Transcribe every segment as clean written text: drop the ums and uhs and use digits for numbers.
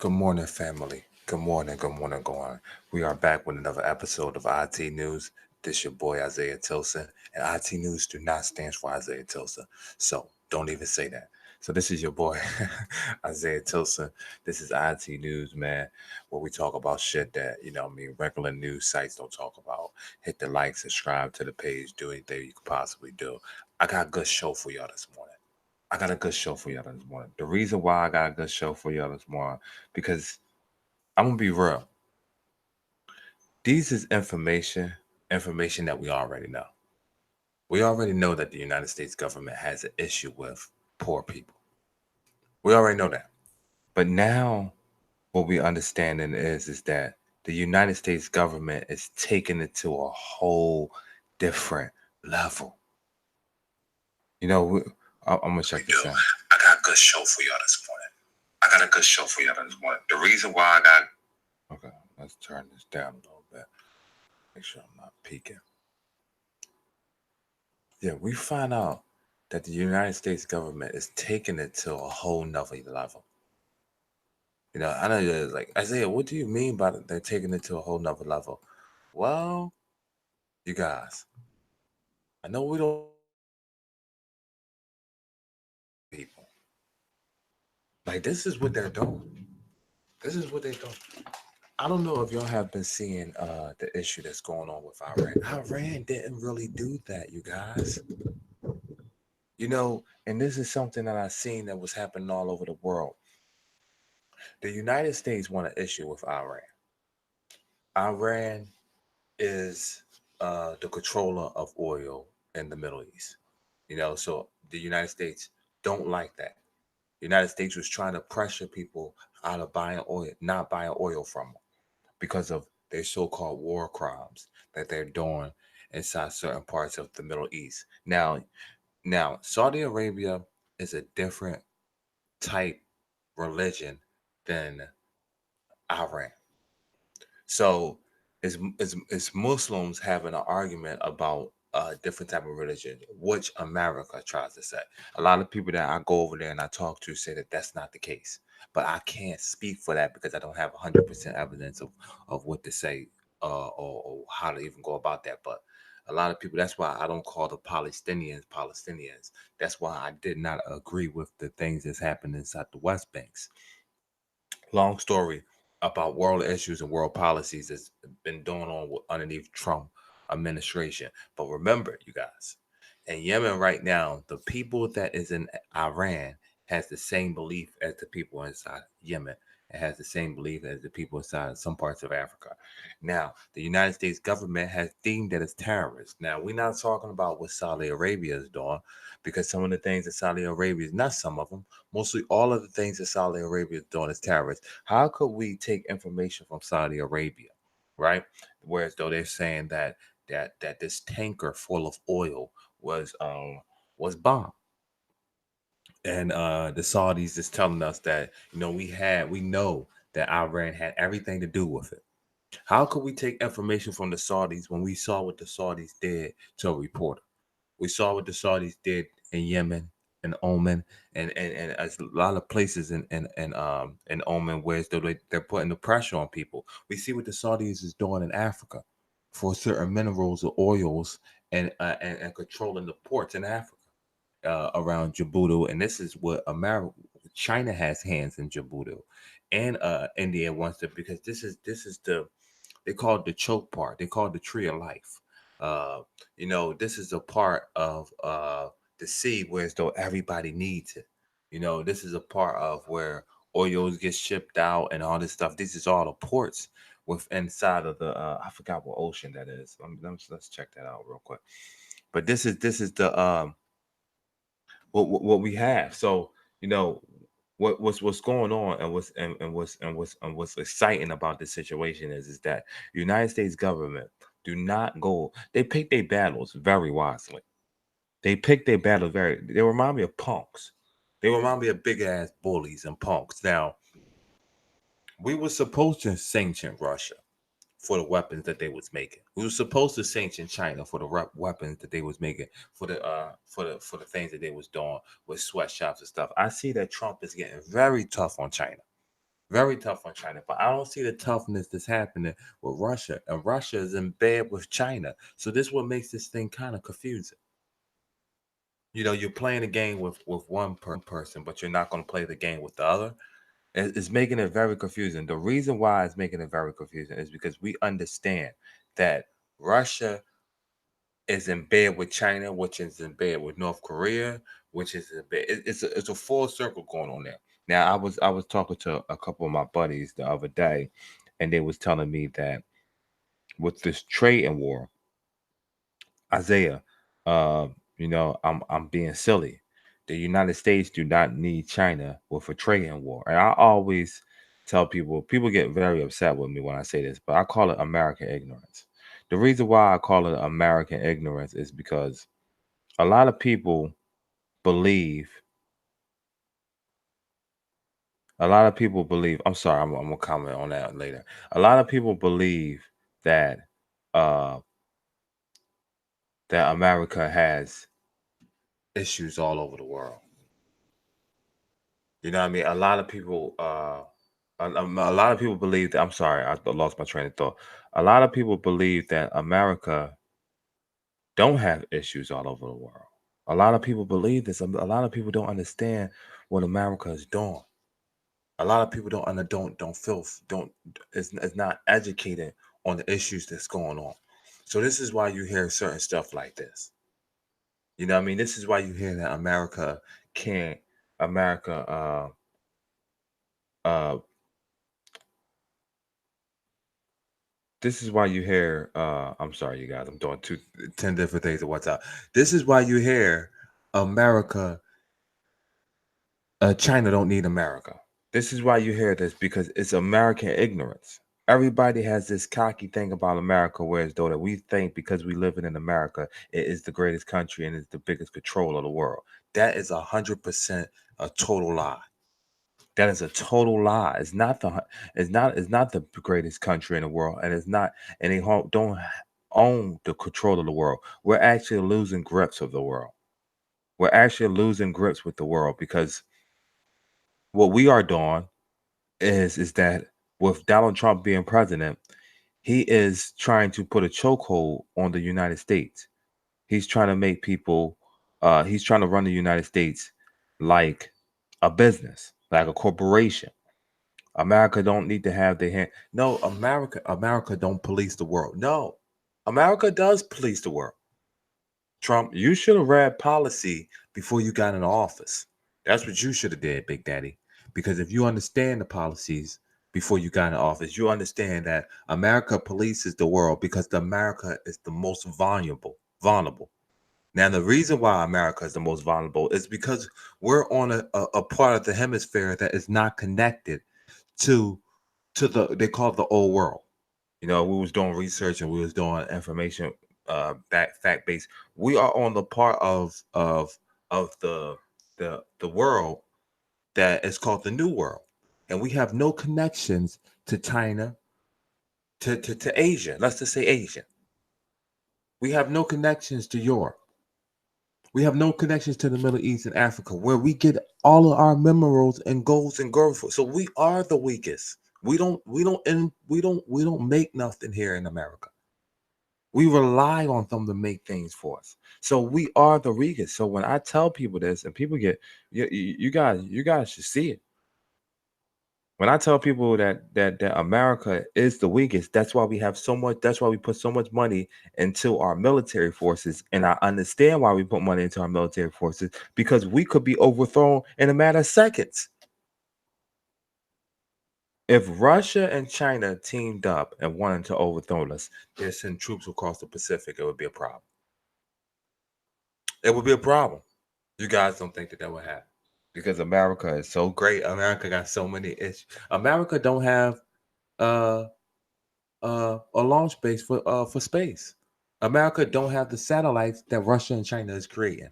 Good morning, family. Good morning, good morning. We are back with another episode of IT News. This your boy Isaiah Tilson, and IT News do not stand for Isaiah Tilson, so don't even say that. So this is your boy Isaiah Tilson. This is IT News, man, where we talk about shit that regular news sites don't talk about. Hit the like, subscribe to the page, do anything you could possibly do. I got a good show for y'all this morning. I got a good show for y'all this morning. The reason why I got a good show for y'all this morning, because I'm gonna be real. These is information that we already know. We already know that the United States government has an issue with poor people. We already know that. But now what we understanding is that the United States government is taking it to a whole different level. You know, I'm gonna check this out. I got a good show for y'all this morning. I got a good show for y'all this morning. The reason why I got Okay, let's turn this down a little bit. Make sure I'm not peeking. Yeah, we find out that the United States government is taking it to a whole nother level. I know you're like, Isaiah, what do you mean by they're taking it to a whole nother level? Well, you guys, I know we don't people. Like, this is what they're doing. This is what they're doing. I don't know if y'all have been seeing the issue that's going on with Iran. Iran didn't really do that, you guys. And this is something that I've seen that was happening all over the world. The United States want an issue with Iran. Iran is the controller of oil in the Middle East. So the United States don't like that. The United States was trying to pressure people out of buying oil, not buying oil from them because of their so-called war crimes that they're doing inside certain parts of the Middle East. Now, Saudi Arabia is a different type religion than Iran. So it's Muslims having an argument about a different type of religion, which America tries to say. A lot of people that I go over there and I talk to say that that's not the case. But I can't speak for that because I don't have 100% evidence of what to say or how to even go about that. But a lot of people, that's why I don't call the Palestinians Palestinians. That's why I did not agree with the things that's happening inside the West Banks. Long story about world issues and world policies that's been going on underneath Trump administration. But remember, you guys, in Yemen right now, the people that is in Iran has the same belief as the people inside Yemen. It has the same belief as the people inside some parts of Africa. Now, the United States government has deemed that as terrorists. Now, we're not talking about what Saudi Arabia is doing, because some of the things that Saudi Arabia is, not some of them, mostly all of the things that Saudi Arabia is doing is terrorists. How could we take information from Saudi Arabia, right? Whereas though they're saying that this tanker full of oil was bombed, and the Saudis is telling us that we know that Iran had everything to do with it. How could we take information from the Saudis when we saw what the Saudis did to a reporter? We saw what the Saudis did in Yemen and Oman and a lot of places in Oman where they're putting the pressure on people. We see what the Saudis is doing in Africa for certain minerals or oils and controlling the ports in Africa around Djibouti. And this is what China has hands in Djibouti, and India wants to, because this is they call it the choke part. They call it the tree of life. Uh, this is a part of the sea where as though everybody needs it. This is a part of where oils get shipped out and all this stuff. This is all the ports with inside of the I forgot what ocean that is. Let's check that out real quick. But this is the what we have. So what's going on, and what's exciting about this situation is that the United States government do not go. They pick their battles very wisely. They pick their battles very. They remind me of punks. They remind me of big ass bullies and punks. Now, we were supposed to sanction Russia for the weapons that they was making. We were supposed to sanction China for the weapons that they was making, for the things that they was doing with sweatshops and stuff. I see that Trump is getting very tough on China. Very tough on China. But I don't see the toughness that's happening with Russia. And Russia is in bed with China. So this is what makes this thing kind of confusing. You're playing a game with one person, but you're not going to play the game with the other. It's making it very confusing. The reason why it's making it very confusing is because we understand that Russia is in bed with China, which is in bed with North Korea, which is in bed. It's a full circle going on there. Now, I was talking to a couple of my buddies the other day, and they was telling me that with this trading war, Isaiah, uh, I'm being silly. The United States do not need China with a trading war. And I always tell people get very upset with me when I say this, but I call it American ignorance. The reason why I call it American ignorance is because a lot of people believe, I'm sorry, I'm gonna comment on that later. A lot of people believe that uh that America has issues all over the world. You know what I mean? A lot of people, a lot of people believe that. I'm sorry, I lost my train of thought. A lot of people believe that America don't have issues all over the world. A lot of people believe this. A lot of people don't understand what America is doing. A lot of people don't feel don't is not educated on the issues that's going on. So this is why you hear certain stuff like this. You know what I mean? This is why you hear that can't America uh this is why you hear I'm sorry you guys, I'm doing 10 different things at one time. This is why you hear America China don't need America. This is why you hear this, because it's American ignorance. Everybody has this cocky thing about America, whereas though that we think because we live in America, it is the greatest country and is the biggest control of the world. That is 100% a total lie. That is a total lie. It's not the greatest country in the world, and it's not, and they don't own the control of the world. We're actually losing grips of the world. We're actually losing grips with the world, because what we are doing is that with Donald Trump being president, he is trying to put a chokehold on the United States. He's trying to make people, he's trying to run the United States like a business, like a corporation. America don't need to have their hand. No, America don't police the world. No, America does police the world. Trump, you should have read policy before you got in office. That's what you should have did, Big Daddy. Because if you understand the policies before you got in office, you understand that America polices the world because America is the most vulnerable. Now, the reason why America is the most vulnerable is because we're on a part of the hemisphere that is not connected to they call it the old world. We was doing research and we was doing information back fact based. We are on the part of the world that is called the new world. And we have no connections to China, to Asia. Let's just say Asia. We have no connections to Europe. We have no connections to the Middle East and Africa, where we get all of our minerals and golds and growth. So we are the weakest. We don't make nothing here in America. We rely on them to make things for us. So we are the weakest. So when I tell people this, and people get, you guys should see it. When I tell people that America is the weakest, that's why we have so much. That's why we put so much money into our military forces, and I understand why we put money into our military forces, because we could be overthrown in a matter of seconds. If Russia and China teamed up and wanted to overthrow us, they send troops across the Pacific, it would be a problem. It would be a problem. You guys don't think that would happen because America is so great. America got so many issues. America don't have uh a launch base for space. America don't have the satellites that Russia and China is creating.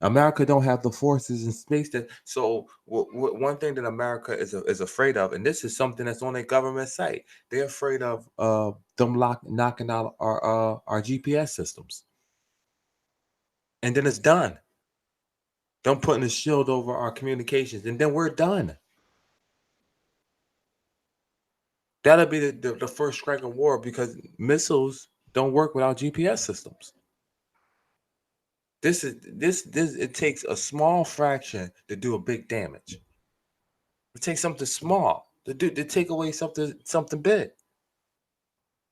America don't have the forces in space that. So one thing that America is afraid of, and this is something that's on their government site, they're afraid of them knocking out our GPS systems, and then it's done. Them putting a shield over our communications, and then we're done. That'll be the first strike of war because missiles don't work without GPS systems. This it takes a small fraction to do a big damage. It takes something small to take away something big.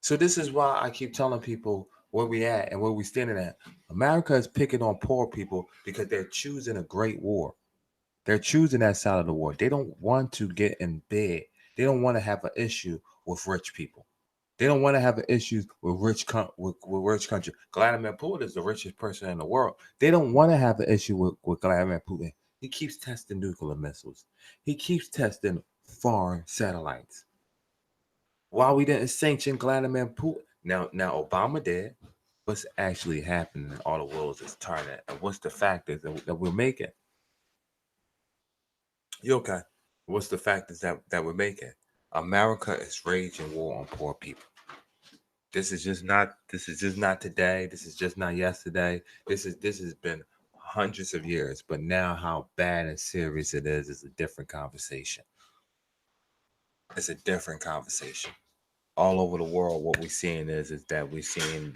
So this is why I keep telling people where we at and where we standing at. America is picking on poor people because they're choosing a great war. They're choosing that side of the war. They don't want to get in bed. They don't want to have an issue with rich people. They don't want to have an issue with rich country. Vladimir Putin is the richest person in the world. They don't want to have an issue with Vladimir Putin. He keeps testing nuclear missiles. He keeps testing foreign satellites. Why we didn't sanction Vladimir Putin? Now Obama did. What's actually happening in all the world is turning, and what's the factors that we're making? You okay? What's the factors that we're making? America is raging war on poor people. This is just not today. This is just not yesterday. This has been hundreds of years. But now how bad and serious it is a different conversation. It's a different conversation. All over the world, what we're seeing is that we're seeing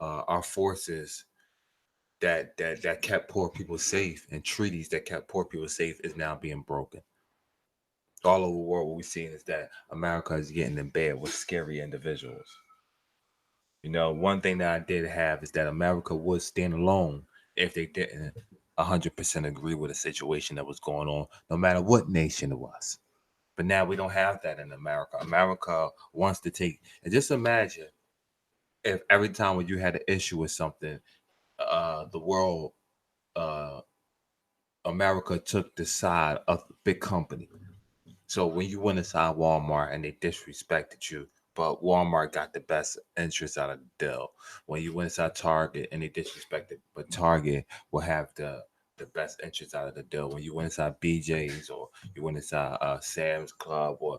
our forces that kept poor people safe and treaties that kept poor people safe is now being broken. All over the world, what we're seeing is that America is getting in bed with scary individuals. You know, one thing that I did have is that America would stand alone if they didn't 100% agree with the situation that was going on, no matter what nation it was. But now we don't have that in America. America wants to take, and just imagine if every time when you had an issue with something, the world, America took the side of the big company. So when you went inside Walmart and they disrespected you, but Walmart got the best interest out of the deal. When you went inside Target and they disrespected, but Target will have the best interest out of the deal. When you went inside BJ's or you went inside Sam's Club or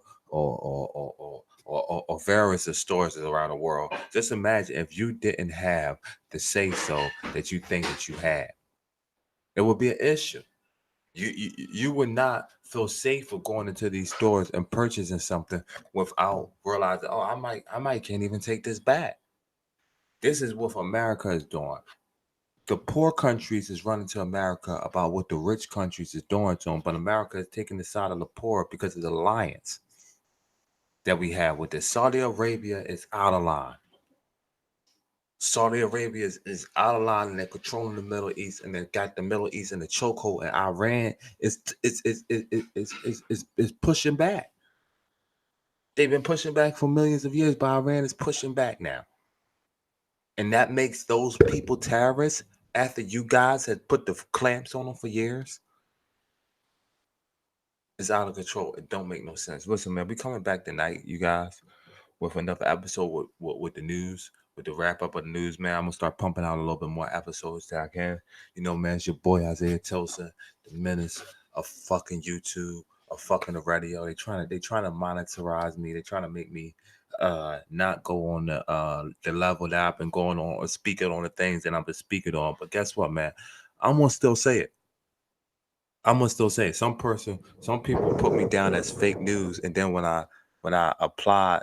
various stores around the world, just imagine if you didn't have the say so that you think that you had, it would be an issue. You would not feel safe for going into these stores and purchasing something without realizing, oh, I might can't even take this back. This is what America is doing. The poor countries is running to America about what the rich countries is doing to them, but America is taking the side of the poor because of the alliance that we have with this. Saudi Arabia is out of line. Saudi Arabia is out of line and they're controlling the Middle East and they've got the Middle East in the chokehold, and Iran is pushing back. They've been pushing back for millions of years, but Iran is pushing back now. And that makes those people terrorists after you guys had put the clamps on them for years. It's out of control. It don't make no sense. Listen, man, we coming back tonight, you guys, with another episode with the news, with the wrap up of the news, man. I'm gonna start pumping out a little bit more episodes that I can. You know, man, it's your boy Isaiah Tilson, the menace of fucking YouTube, of fucking the radio. They trying to monetize me. They trying to make me not go on the level that I've been going on or speaking on the things that I've been speaking on. But guess what, man? I'm gonna still say it. I'm gonna still say it. Some people put me down as fake news, and then when I apply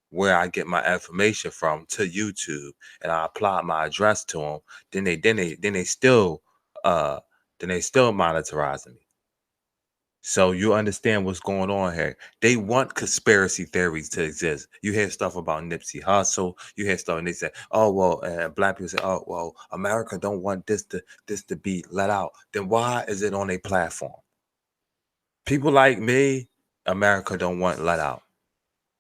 where I get my information from to YouTube and I apply my address to them, then they still monitorizing me. So you understand what's going on here. They want conspiracy theories to exist. You hear stuff about Nipsey Hussle. You hear stuff and they say, oh, well, black people say, oh, well, America don't want this to be let out. Then why is it on a platform? People like me, America don't want let out.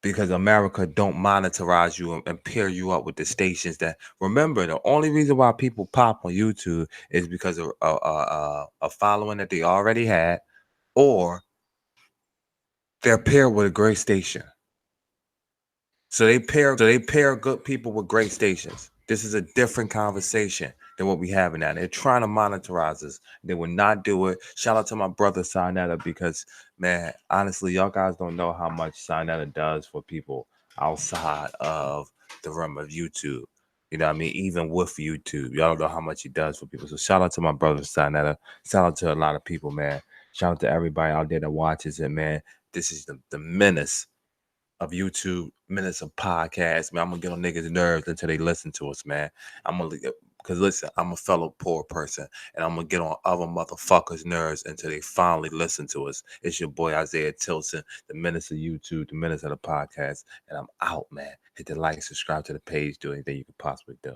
Because America don't monetize you and pair you up with the stations that, remember, the only reason why people pop on YouTube is because of a following that they already had, or they're paired with a great station. So they pair good people with great stations. This is a different conversation than what we have now. They're trying to monetize us. They will not do it. Shout out to my brother Sinetta, because, man, honestly, y'all guys don't know how much Sinetta does for people outside of the realm of YouTube. You know what I mean? Even with YouTube, y'all don't know how much he does for people. So shout out to my brother Sinetta. Shout out to a lot of people, man. Shout out to everybody out there that watches it, man. This is the menace of YouTube, minutes of podcasts, man. I'm gonna get on niggas' nerves until they listen to us, man. I'm gonna because listen, I'm a fellow poor person, and I'm gonna get on other motherfuckers' nerves until they finally listen to us. It's your boy Isaiah Tilson, the minutes of YouTube, the minutes of the podcast, and I'm out, man. Hit the like, subscribe to the page, do anything you could possibly do.